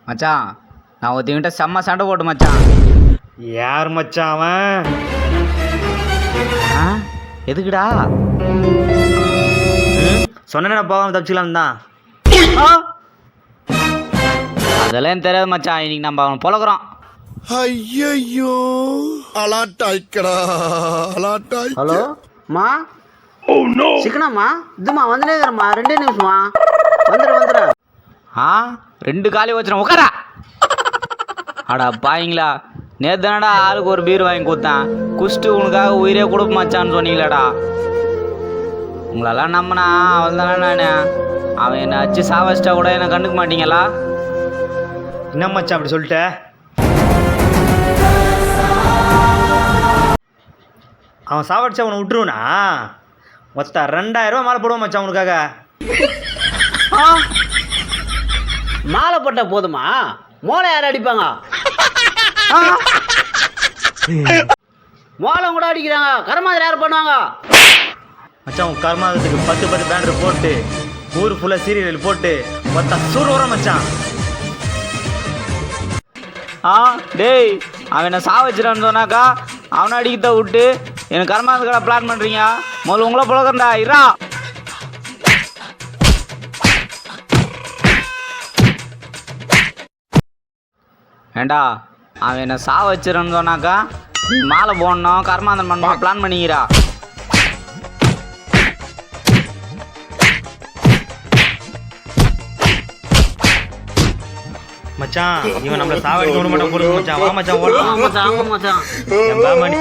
மச்சான் நான் ஒருத்தங்கிட்ட செம்ம சண்டை போட்டு மச்சான். யார் மச்சான் அவன்? எதுக்குடா? சொன்ன போகாம தப்பிச்சுக்கலாம் தான். அதெல்லாம் எனக்கு தெரியாது மச்சான். இன்னைக்கு நம்ம அவனை பொழக்கிறோம். ஐயோ அலாட்டாய்க்கடா அலாட்டாய். ஹலோ மா. சிக்கனம்மா இதுமா வந்துனேங்கிறம்மா 2 நிமிஷமா வந்துடுறேன். 2 காலி வச்சுறேன் உட்காரா. அடா பாயிங்களா, நேற்று தானடா ஆளுக்கு ஒரு பீர் வாங்கி கொடுத்தேன். குஷ்டு உனக்காக உயிரே கொடுக்க மாச்சான்னு சொன்னீங்களாடா. உங்களெல்லாம் நம்பினா அவள் தானே நான். அவன் என்னை அச்சு சாவச்சிட்டா கூட என்னை கண்டுக்க மாட்டீங்களா? என்ன மச்சான் அப்படி சொல்லிட்ட? அவன் சாவடிச்சு அவனை விட்டுருவனா? மொத்த 2000 ரூபா மாலை போடுவோம் மச்சான் உனக்காக. மாலை போட்ட போதுமா? மோளை யார் அடிப்பாங்க? மோளம் கூட அடிக்கிறாங்க. கர்மாதிரி யார் பண்ணுவாங்க? மச்சான் உன் கர்மாதத்துக்கு 10 பேனர் போட்டு ஊர் ஃபுல்லாக சீரியல் போட்டு மொத்த சூறு வர மச்சான். டேய் அவன் என்ன சாவச்சிடான்னு சொன்னாக்கா அவனை அடிக்கத்த விட்டு எனக்கு கர்மாந்து கடை பிளான் பண்ணுறீங்க. முதல்ல உங்களை புழக்கண்டா இரா. ஏண்டா அவன் என்ன சாவச்சிடன்னு சொன்னாக்கா நீ மாலை போடணும் கர்மாந்தன் பண்ணணும் பிளான் பண்ணிக்கிறா. மச்சான் இவன் நம்மள சாவடிக்க விட மாட்டான் போல மச்சான். வா மச்சான் ஓடலாம். மச்சான் என் பாமணி